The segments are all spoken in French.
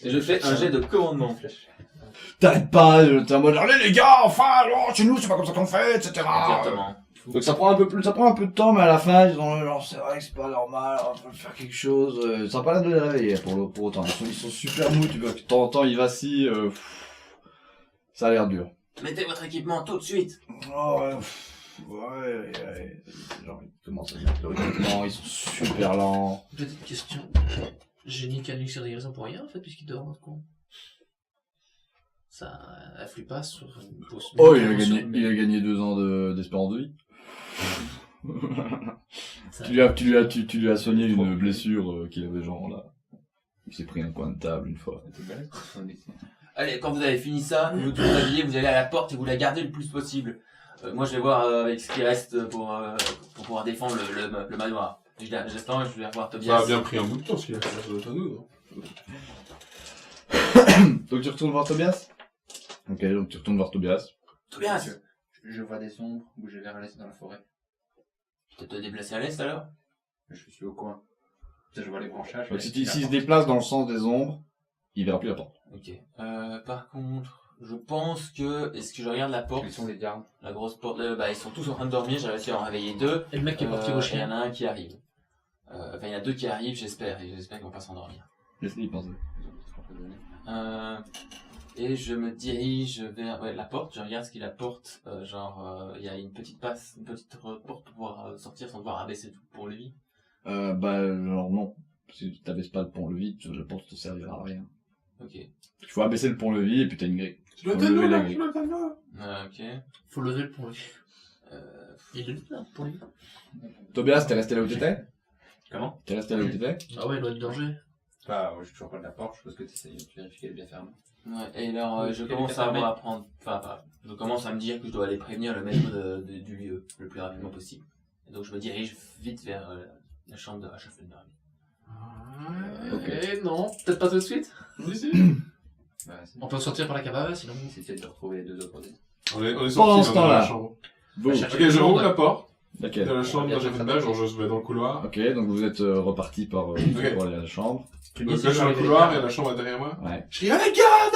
Et je fais un jet de commandement. T'arrêtes pas, t'es en mode, allez les gars, enfin, alors, chez nous, c'est pas comme ça qu'on fait, etc. Exactement. Donc ça prend un peu de temps, mais à la fin, ils ont genre, c'est vrai que c'est pas normal, on va faire quelque chose. Ça a pas l'air de les réveiller pour autant. Ils sont super mous, tu vois, que de temps en temps, ils vacillent. Ça a l'air dur. Mettez votre équipement tout de suite. Oh, ouais. Genre, ils commencent à mettre leur équipement, ils sont super lents. Petite question. J'ai niqué un elixir de guérison pour rien, en fait, puisqu'il dort dans le con. Ça influe pas sur une pause. Oh, il a gagné 2 ans d'espérance de vie. Tu lui as soigné une blessure qu'il avait genre là. Il s'est pris un coin de table une fois. Allez, quand vous avez fini ça, vous vous habillez, vous allez à la porte et vous la gardez le plus possible. Moi, je vais voir avec ce qui reste pour pouvoir défendre le manoir. J'attends, je vais voir Tobias. Ça a bien pris un bout de temps, ce qu'il a fait sur nous, non? Donc tu retournes voir Tobias? Ok, donc tu retournes voir Tobias. Tobias, Je vois des ombres bouger vers l'est dans la forêt. tu te déplacer à l'est alors? Je suis au coin. Je vois les branchages. Donc s'il se déplace dans le sens des ombres, il verra plus la porte. Ok. Par contre, je pense que... Est-ce que je regarde la porte? Ils sont les gardes. La grosse porte... ils sont tous en train de dormir, j'ai réussi à en réveiller 2. Et le mec qui est parti au Il y chien. en a un qui arrive. Enfin, il y en a 2 qui arrivent, j'espère. Et j'espère qu'ils vont pas s'endormir. Laisse-les y penser. Et je me dirige vers la porte, je regarde ce qu'il apporte, il y a une petite porte pour pouvoir sortir sans devoir abaisser tout pour lui. Genre non. Si tu t'abaisses pas le pont-levis, la porte te servira à rien. Ok. Il faut abaisser le pont-levis et puis t'as une grille. Je le Faut lever la grille. Ok. Faut lever le pont. Il est là, pour lui. Tobias, t'es resté là où t'étais? Comment? T'es resté là où t'étais? Ah ouais, loin de danger. Bah, je suis toujours pas de la porte, je suppose que tu essayes de vérifier qu'elle est bien fermée. Ouais, et alors je Quel commence est à fermé apprendre, je commence à me dire que je dois aller prévenir le maître du lieu le plus rapidement possible. Et donc je me dirige vite vers la chambre de Rachafelberg. Ok, non, peut-être pas tout de suite. Bah, c'est On peut sortir par la cabane, sinon. essayer de retrouver les 2 opposés. On est sortis Pendant ce dans la temps-là. chambre. Bon. Chercher Ok, tout je le monde. rouvre la porte Laquelle? de la chambre de Rachafelberg, genre je se mets dans le couloir. Ok, donc vous êtes reparti pour aller à la chambre. Donc là, je suis dans le couloir et la chambre est derrière moi. Ouais. Je crie à la garde!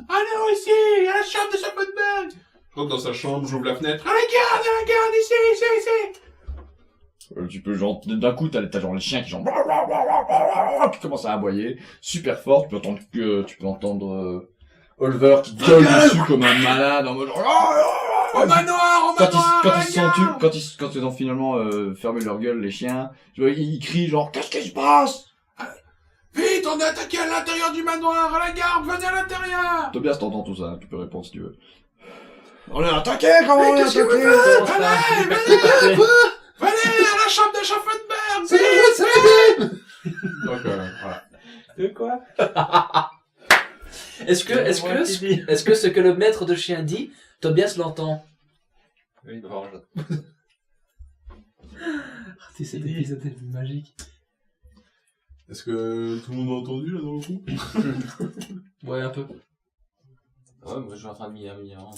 Allez, ici! À la chambre de Rachafelberg! Je rentre dans sa chambre, j'ouvre la fenêtre. À la garde, ici! Tu peux genre, d'un coup, t'as genre les chiens qui genre, qui commencent à aboyer, super fort, tu peux entendre Oliver qui gueule dessus comme un malade, en mode, Au manoir, quand ils ont finalement fermé leur gueule, les chiens, tu vois, ils crient genre, qu'est-ce qui se passe? Vite, on est attaqué à l'intérieur du manoir! À la garde, venez à l'intérieur! Tobias, t'entends tout ça, tu peux répondre si tu veux. On est attaqué, comment on est qu'est-ce que attaqué? vous Venez à la chambre de Schaffenberg! Donc, voilà. De quoi? Est-ce que ce que le maître de chien dit, Tobias l'entend? Oui, il doit avoir un jeu. Cet épisode est magique. Est-ce que tout le monde a entendu, là, dans le groupe? Ouais, un peu. Ouais, moi je suis en train de m'y rendre.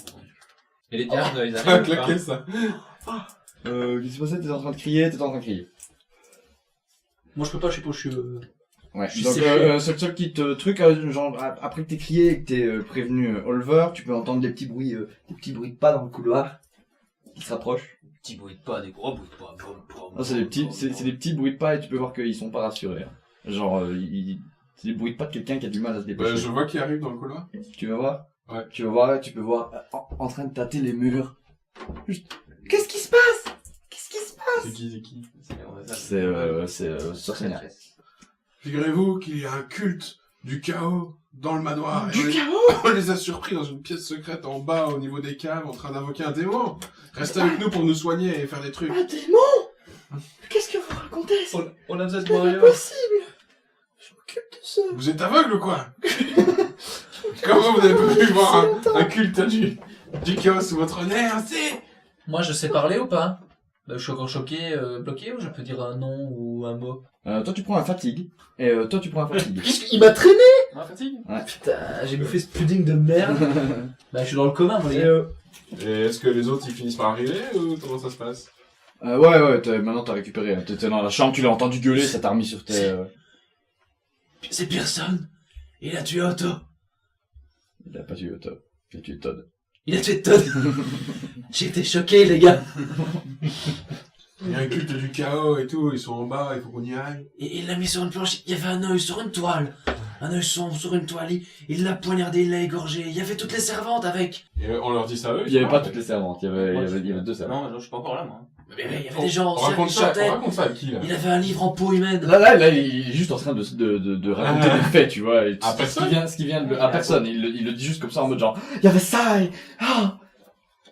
Et les gardes, ils Ça a arrivent ou pas claqué, ça. Qu'est-ce qui se passait? T'étais en train de crier. Moi je peux pas, je sais pas, je suis... Ouais, Je suis donc séché. seul petit truc, genre après que t'aies crié et que t'aies prévenu Oliver, tu peux entendre des petits bruits de pas dans le couloir qui se rapprochent. Petit bruit de pas, des gros bruits de pas. Non, c'est des petits bruits de pas et tu peux voir qu'ils sont pas rassurés. Hein. Genre, c'est des bruits de pas de quelqu'un qui a du mal à se dépêcher. Je vois qui arrive dans le couloir. Tu veux voir? Ouais. Tu peux voir en train de tâter les murs. Qu'est-ce qui se passe? C'est qui? C'est Sorcenaire. Figurez-vous qu'il y a un culte du chaos dans le manoir. On les a surpris dans une pièce secrète en bas, au niveau des caves, en train d'invoquer un démon. Restez avec nous pour nous soigner et faire des trucs. Un démon? Qu'est-ce que vous racontez? On a besoin de C'est pas Mario. possible! Je m'occupe de ça. Vous êtes aveugle ou quoi? Comment vous avez pu voir un culte du chaos sous votre nez ainsi? Moi je sais parler ou pas? Je suis encore choqué, bloqué, ou je peux dire un nom ou un mot? Toi tu prends un fatigue et toi tu prends un fatigue. Qu'est-ce qu'il m'a traîné? Ma fatigue? Putain, j'ai bouffé ce pudding de merde. Je suis dans le commun, moi les gars. Et est-ce que les autres ils finissent par arriver ou comment ça se passe? Ouais, maintenant t'as récupéré. T'étais dans la chambre, tu l'as entendu gueuler, ça t'a remis sur tes... C'est personne. Il a tué Otto. Il a pas tué Otto. Il a tué Todd. Il a tué Todd. J'ai été choqué, les gars. Il y a un culte du chaos et tout, ils sont en bas, il faut qu'on y aille. Et il l'a mis sur une planche. Il y avait un œil sur une toile. Un œil sombre sur une toile. Il l'a poignardé, il l'a égorgé. Il y avait toutes les servantes avec. Et on leur dit ça à eux. Il y avait pas toutes les servantes, il y avait deux servantes. Non, je suis pas encore là, moi. Mais il y avait des gens On raconte qui ça, chantaient. on raconte ça à qui là? Il avait un livre en peau humaine. Là, il est juste en train de raconter des faits, tu vois. Et À personne? ce qui vient à personne. Il le dit juste comme ça en mode genre, il y avait ça et, ah!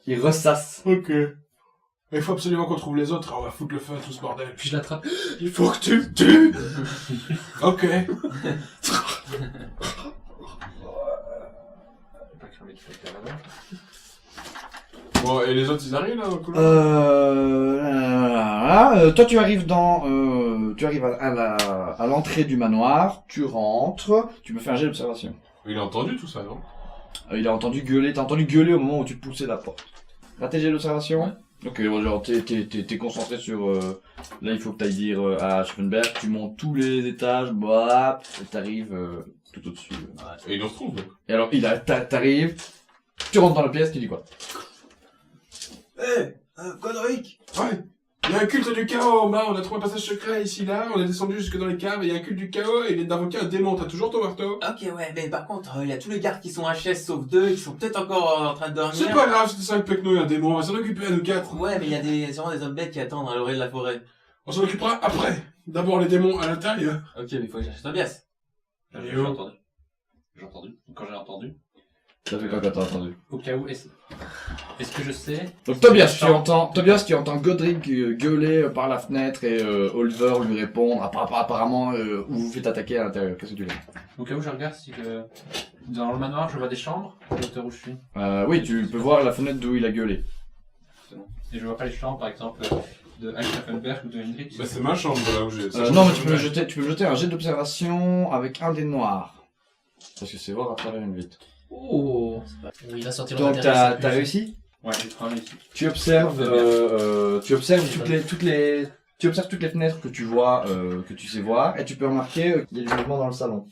Il ressasse. Ok. Il faut absolument qu'on trouve les autres, on va foutre le feu à tout ce bordel. Puis je l'attrape. Il faut que tu me tues. Ok. Bon, et les autres ils arrivent là dans le couloir? Toi tu arrives à l'entrée du manoir, tu rentres, tu me fais un jet d'observation. Il a entendu tout ça, non? Il a entendu gueuler, t'as entendu gueuler au moment où tu poussais la porte. Là t'es jet d'observation? Ouais. Ok, bon, genre t'es concentré sur... là il faut que t'ailles dire à Schaffenberg, tu montes tous les étages, bap, et t'arrives tout au-dessus. Et il nous retrouve donc. Et alors t'arrives, tu rentres dans la pièce, tu dis quoi? Godric! Ouais. Il y a un culte du chaos en bas, on a trouvé un passage secret ici là, on est descendu jusque dans les caves, et il y a un culte du chaos et il vient d'invoquer un démon, t'as toujours ton marteau? Ok, ouais, mais par contre, il y a tous les gardes qui sont HS sauf 2, qui sont peut-être encore en train de dormir. C'est pas grave, c'était 5 pecnos et un démon, on va s'en occuper à nous 4. Ouais, mais il y a sûrement des hommes bêtes qui attendent à l'orée de la forêt. On s'en occupera après. D'abord les démons à la taille. Ok, mais il faut que j'achète un bias. J'ai entendu. J'ai entendu. Quand j'ai entendu, Ça fait quoi quand t'as entendu? au cas où, est-ce que je sais... Donc Tobias, tu entends Godric gueuler par la fenêtre et Oliver lui répondre apparemment où vous faites attaquer à l'intérieur. Qu'est-ce que tu fais? Au cas où je regarde si dans le manoir je vois des chambres, à l'hauteur où je suis. Oui, tu peux voir la fenêtre d'où il a gueulé. C'est bon. Et je vois pas les chambres, par exemple, de Hans Schaffenberg ou de Hendrik. Bah c'est ma chambre là où j'ai... Non, mais tu peux me jeter un jet d'observation avec un dé noir. Parce que c'est voir à travers une vitre. Oh. Il va sortir Donc t'as réussi? Ouais, j'ai 3 réussi. Tu observes toutes les fenêtres que tu vois, que tu sais voir, et tu peux remarquer qu'il y a du mouvement dans le salon.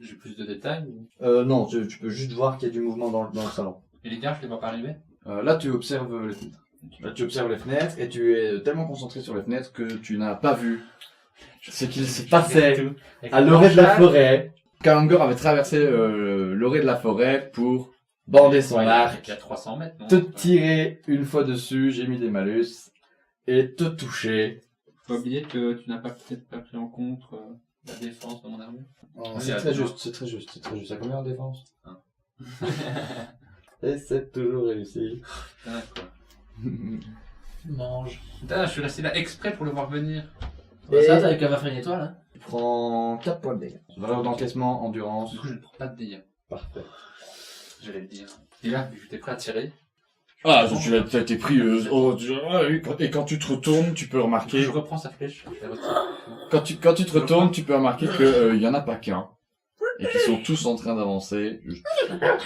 J'ai plus de détails ou... Non, tu peux juste voir qu'il y a du mouvement dans le salon. Et les gars, je les vois pas arriver? Là, tu observes les fenêtres. Là, tu observes les fenêtres et tu es tellement concentré sur les fenêtres que tu n'as pas vu ce qu'il se passait à l'orée de la forêt. Kalangor avait traversé l'orée de la forêt pour bander son arc, Il y a 300 mètres, non? te tirer une fois dessus, j'ai mis des malus, et te toucher. Faut pas oublier que tu n'as peut-être pas pris en compte la défense de mon armure. C'est très juste, c'est très juste. À combien en défense? Et c'est toujours réussi. Putain, quoi. Mange. Putain, je suis resté là exprès pour le voir venir. Et... Ça, t'avais qu'à va faire une étoile, hein. Tu prends 4 points de dégâts. Valeur d'encaissement, endurance. Du coup, je ne prends pas de dégâts. Parfait. J'allais le dire. Et là, vu que j'étais prêt à tirer. Ah, tu as été pris. Et quand tu te retournes, tu peux remarquer. Je reprends sa flèche. Je la retire. Quand tu te retournes, tu peux remarquer que y en a pas qu'un. Et qu'ils sont tous en train d'avancer. Juste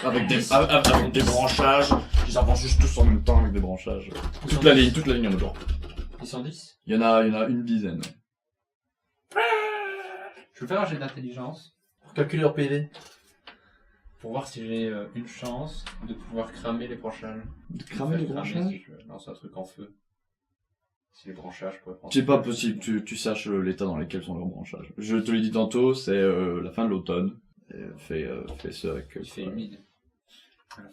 avec des branchages. Ils avancent juste tous en même temps avec des branchages. Toute la ligne en même temps. Ils sont 10. Il y en a une dizaine. Je vais faire un jet d'intelligence Pour calculer leur PV. pour voir si j'ai une chance de pouvoir cramer les branchages. De cramer les branchages? Si je lance un truc en feu. Si les branchages pourraient prendre. C'est pas possible, tu saches l'état dans lequel sont leurs branchages. Je te l'ai dit tantôt, c'est la fin de l'automne. Fais ça avec... Il fait humide.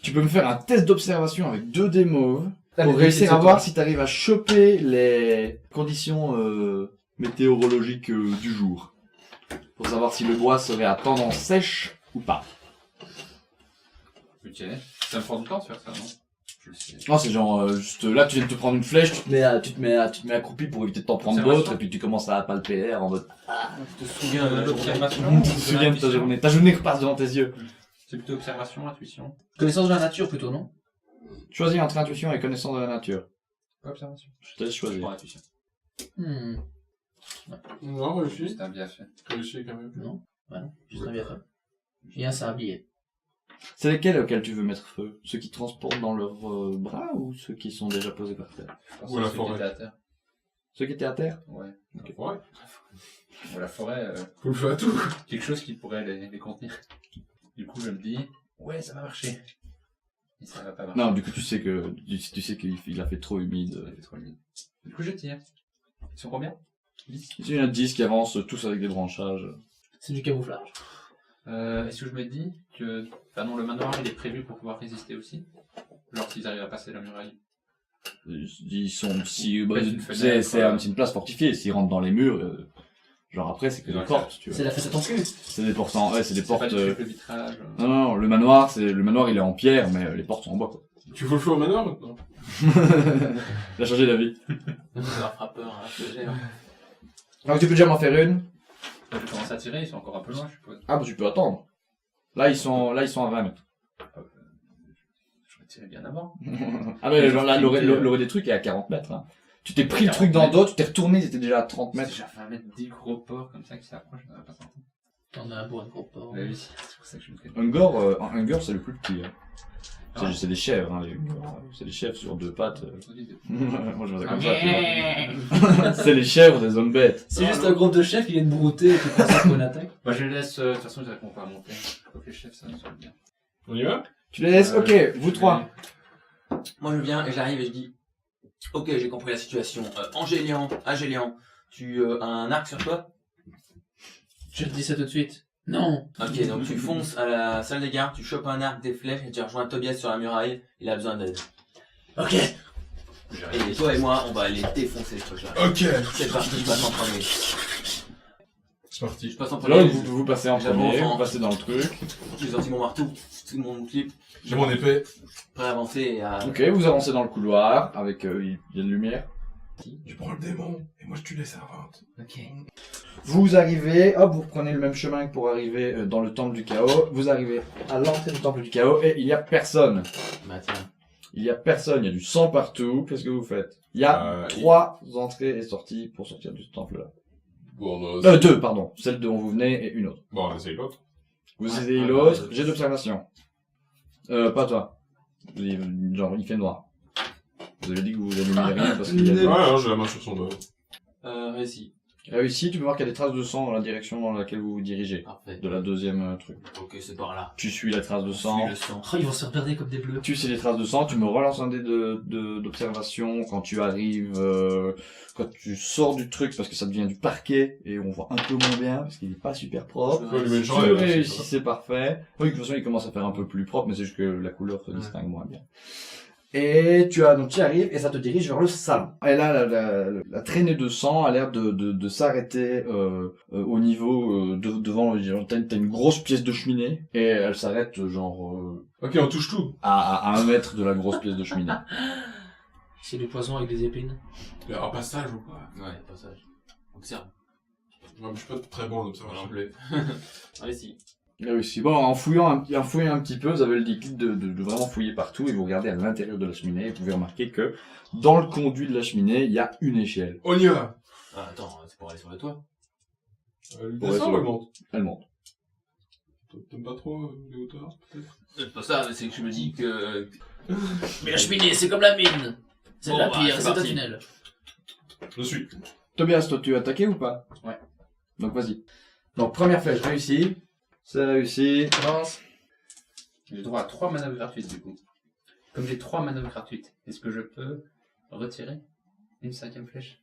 Tu peux me faire un test d'observation avec 2 dés mauves pour réussir à voir si tu arrives à choper les conditions météorologiques du jour. Pour savoir si le bois serait à tendance sèche ou pas. Ok. Ça me prend du temps de faire ça, non? Je le sais. Non, c'est genre, juste là, tu viens de te prendre une flèche, tu te mets accroupi pour éviter de t'en prendre d'autres, et puis tu commences à palper l'air en mode... Tu te souviens de la journée. L'observation. Tu te souviens de ta journée. Ta journée repasse devant tes yeux. C'est plutôt observation, intuition. Connaissance de la nature plutôt, non? Choisis entre intuition et connaissance de la nature. Pas observation. Je te laisse Je prends choisir. intuition. Non, réussi. C'est un bien fait. Réussi quand même. Non. Ouais, non. J'ai très bien fait. Il y a un sablier. C'est lesquels auxquels tu veux mettre feu? Ceux qui transportent dans leurs bras ou ceux qui sont déjà posés par terre? Je pense Ou la que celui qui forêt. était à terre. Ceux qui étaient à terre? Ouais. Ouais. Bon, la forêt, Faut le feu à tout. quelque chose qui pourrait les contenir. Du coup, je me dis, ouais, ça va marcher. Et ça va pas marcher. Non, du coup, tu sais qu'il a fait trop humide. Ça fait trop humide. Du coup, je tire. Ils sont combien 10. Il y en a 10 qui avancent tous avec des branchages. C'est du camouflage. Est-ce que je me dis que, enfin non, le manoir il est prévu pour pouvoir résister aussi, genre s'ils arrivent à passer la muraille. Ils sont si Peut-être une fenêtre, c'est une place fortifiée. S'ils rentrent dans les murs, genre après c'est que des Ouais, portes, tu vois. C'est la fête à ton cul. C'est des portes, ouais, c'est des C'est pas portes. du triple vitrage. Non, le manoir, il est en pierre, mais les portes sont en bois, quoi. Tu fous le feu au manoir maintenant? Il a changé d'avis. Ça leur fera peur, hein, je te gère. Donc tu peux déjà m'en faire une. Là, je commence à tirer, ils sont encore un peu loin, je suppose. Ah bah tu peux attendre. Là ils sont à 20 mètres. J'aurais tiré bien avant. Ah mais genre là l'aurait des trucs est à 40 mètres. Hein. Tu t'es pris le truc dans le dos, tu t'es retourné, ils étaient déjà à 30 C'est mètres. déjà 20 mètres, 10 gros porcs comme ça qui s'approchent, ça va pas s'entendre. T'en as un beau, un gros porc. Ouais, oui, c'est pour ça que je me fais. Hunger c'est le plus petit. Hein. Ah. C'est des chèvres, hein, les Hunger. C'est des chèvres sur deux pattes. Moi je vois ça comme ça. C'est les chèvres des hommes bêtes. C'est juste un groupe de chefs qui viennent brouter et qui pensent à une attaque. Bah, je les laisse, de toute façon, ils répondent pas à monter. Je crois que les chefs, ça me semble bien. On y va? Tu les laisses, ok, vous trois. Moi je viens et j'arrive et je dis ok, j'ai compris la situation. Angélian, tu as un arc sur toi? Je te dis ça tout de suite. Non. Ok, donc tu fonces à la salle des gardes, tu chopes un arc, des flèches et tu rejoins Tobias sur la muraille, il a besoin d'aide. Ok. Et toi et moi, on va aller défoncer ce truc-là. Ok. C'est parti, je passe en premier. C'est parti. Je passe en Là, premier, vous passez en J'avance premier, en- vous passez dans le truc. j'ai sorti mon marteau, tout le monde clip, J'ai mon épée. prêt à avancer et à... Ok, vous avancez dans le couloir avec il y a de lumière. Tu prends le démon et moi je tue les servantes. Ok. Vous arrivez, hop, vous prenez le même chemin que pour arriver dans le temple du chaos. Vous arrivez à l'entrée du temple du chaos et il y a personne. Bah tiens. Il y a personne, il y a du sang partout. Qu'est-ce que vous faites? Il y a 3 entrées et sorties pour sortir du temple-là. Bon, on 2, pardon. Celle dont vous venez et une autre. Bon, on essaye l'autre. Vous Ouais, essayez ouais, l'autre, ouais. j'ai d'observation. Pas toi. Genre, il fait noir. Vous avez dit que vous allumiez rien parce qu'il y a des... Ouais, j'ai la main sur son dos. Réussi. Réussi, tu peux voir qu'il y a des traces de sang dans la direction dans laquelle vous vous dirigez. Parfait. De la deuxième truc. Ok, c'est par là. Tu suis la trace de Suis sang. le sang. Oh, ils vont se regarder comme des bleus. Tu sais les traces de sang, tu me relances un dé d'observation quand tu arrives, quand tu sors du truc parce que ça devient du parquet et on voit un peu moins bien parce qu'il est pas super propre. Faut allumer le Tu champ et réussis, c'est parfait. Oui, de toute façon, il commence à faire un peu plus propre, mais c'est juste que la couleur se distingue moins bien. Et tu arrives et ça te dirige vers le salon. Et là, la traînée de sang a l'air de s'arrêter au niveau devant. T'as une grosse pièce de cheminée et elle s'arrête genre Ok, on touche tout. à 1 mètre de la grosse pièce de cheminée. C'est du poison avec des épines. Il y a un passage ou pas? Ouais, passage. Observe. Ouais, mais je suis pas très bon en Moi observation. non plus. Réussi. Réussi. Bon, en fouillant un petit peu, vous avez le déclic de vraiment fouiller partout et vous regardez à l'intérieur de la cheminée et vous pouvez remarquer que dans le conduit de la cheminée, il y a une échelle. On y va. Ah, attends, c'est pour aller sur le toit. Elle Ouais, descend c'est ou elle bon. monte? Elle monte. T'aimes pas trop les hauteurs, peut-être? C'est pas ça, mais c'est que je me dis que... Mais la cheminée, c'est comme la mine. C'est Bon, la bah, pire, c'est c'est un parti. tunnel. Je suis. Tobias, toi, tu veux attaquer ou pas? Ouais. Donc, vas-y. Donc, première flèche réussie. C'est réussi. Avance. J'ai droit à 3 manœuvres gratuites du coup. Comme j'ai 3 manœuvres gratuites, est-ce que je peux retirer une 5e flèche?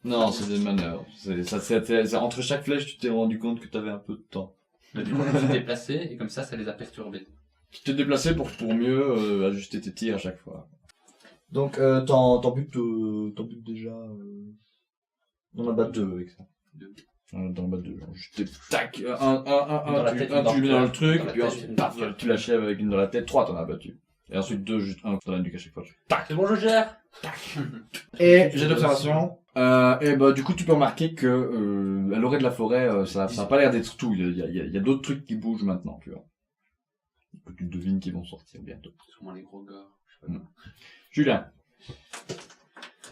Non, c'est des manœuvres. C'est entre chaque flèche, tu t'es rendu compte que t'avais un peu de temps. Bah, du coup, je me suis déplacé et comme ça les a perturbés. Tu t'es déplacé pour mieux ajuster tes tirs à chaque fois. Donc, t'en butes déjà... On en bat 2 avec ça. Deux. Dans le bas de genre, juste tac, Dans la tu tête, le mets dans le truc, dans la et puis tête, ensuite, une paf, dans tu l'achèves avec une dans la tête, 3 t'en as battu. Et ensuite 2, juste 1, t'en as duc à chaque fois. Tac. C'est bon, je gère. Et j'ai d'observation, et bah du coup tu peux remarquer que à l'orée de la forêt, ça a pas l'air d'être tout, il y a d'autres trucs qui bougent maintenant, tu vois. Que tu devines qu'ils vont sortir bientôt. Sûrement les gros gars. Je sais pas Julien,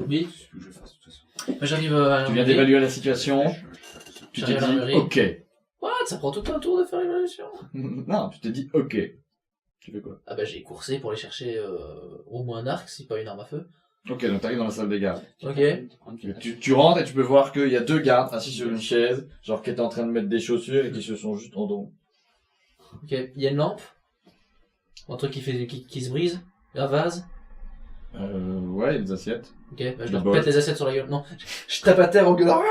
Oui. ce que je fasse de toute façon. Bah, j'arrive à... tu viens d'évaluer la situation, tu t'es J'arrive à dit l'armurerie. ok. What? Ça prend tout un tour de faire l'évaluation. Non, tu t'es dit ok. Tu fais quoi? Ah bah j'ai coursé pour aller chercher au moins un arc, si pas une arme à feu. Ok, donc t'arrives dans la salle des gardes. Ok. Tu rentres et tu peux voir qu'il y a 2 gardes assis sur une chaise, genre qui étaient en train de mettre des chaussures et qui se sont juste endormis. Ok. Il y a une lampe. Un truc qui se brise. Un vase. Ouais, il y a des assiettes. Ok. Bah, je Des leur bols. pète les assiettes sur la gueule. Non. Je tape à terre en gueulant.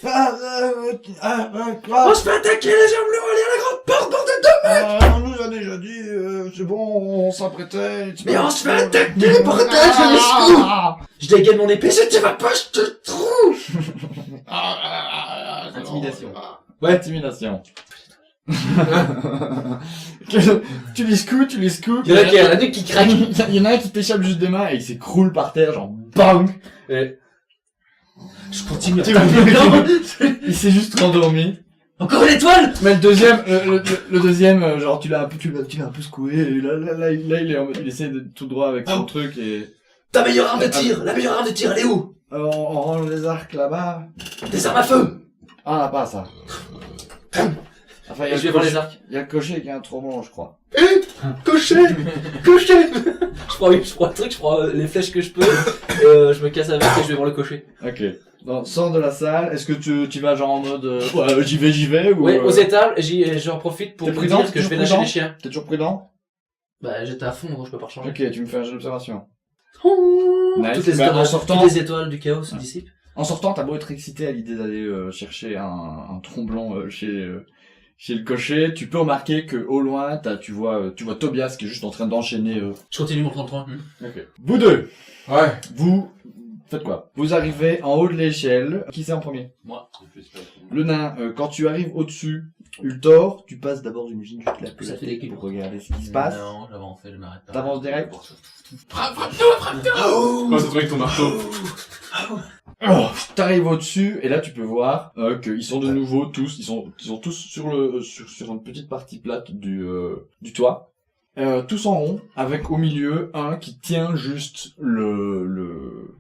On se fait attaquer, les hommes lourds, allez à la grande porte, bordel de... On nous a déjà dit, c'est bon, on s'apprêtait. Mais on se fait attaquer, bordel, je les secoue. Je dégaine mon épée, je te va pas, je te trouve. Intimidation. Ouais, intimidation. Tu les secoues. Il y en a qui a la nuque qui craque. Il y en a un qui t'échappe juste des mains et il s'écroule par terre, genre bang. Et Je continue à Tu taper. vois, il s'est juste rendormi. Encore une étoile. Mais le deuxième, le deuxième, genre tu l'as un peu secoué. Et là, il est en mode, il essaie de tout droit avec son truc et Ta meilleure arme de tir, la meilleure arme de tir, elle est où? on range les arcs là-bas. Des armes à feu. Ah, on n'a pas ça. Enfin, il y a Et je vais voir les cocher- arcs. il y a le cocher qui a un trombon, je crois. Cocher. Je prends un truc, je prends les flèches que je peux, je me casse avec et je vais voir le cocher. Ok. Donc, sors de la salle. Est-ce que tu vas genre en mode, ouais, j'y vais ou Ouais, aux étables, j'en profite pour T'es vous prudent, dire que je vais toujours lâcher prudent les chiens. T'es toujours prudent? Bah, j'étais à fond, gros, je peux pas recharger. Ok, tu me fais un jeu d'observation. Nice. Nice. Bah, en sortant, toutes les étoiles du chaos se dissipent. en sortant, t'as beau être excité à l'idée d'aller chercher un tromblon chez le cocher, tu peux remarquer que au loin, tu vois Tobias qui est juste en train d'enchaîner. Je continue mon 33. Ok. Vous deux, Ouais. vous faites quoi? Vous arrivez en haut de l'échelle. Qui c'est en premier? Moi. Le nain. Quand tu arrives au-dessus, Ultor, tu passes d'abord, j'imagine, juste la Ça fait des kills. pour regarder ce qui se passe. Non, j'avance, je m'arrête pas. T'avances direct. Comment ça te avec ton marteau? Oh, t'arrives au-dessus et là tu peux voir qu'ils sont de nouveau tous, ils sont tous sur une petite partie plate du toit, tous en rond, avec au milieu un qui tient juste le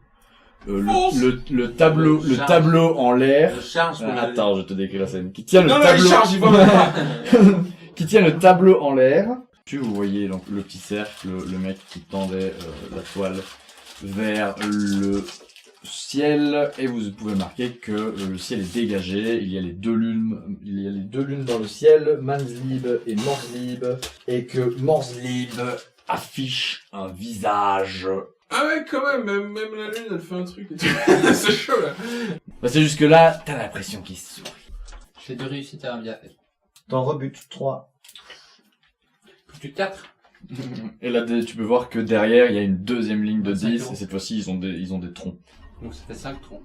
tableau Le charge. tableau en l'air. Je charge pour Attends, je te décris la scène. Qui tient le Non, il tableau charge, il voit même pas. qui tient le tableau en l'air. Vous voyez donc le petit cercle, le mec qui tendait la toile vers le ciel, et vous pouvez marquer que le ciel est dégagé. Il y a les deux lunes dans le ciel, Manslib et Morzlib, et que Morzlib affiche un visage. Ah ouais, quand même la lune, elle fait un truc. Et tout. C'est chaud, là. Bah, c'est jusque là, t'as l'impression qu'il sourit. Je fais 2 réussites à un bienfait. T'en rebutes 3. Plus de 4. Et là, tu peux voir que derrière, il y a une deuxième ligne de 25 10, euros. et cette fois-ci, ils ont des troncs. Donc ça fait 5 troncs.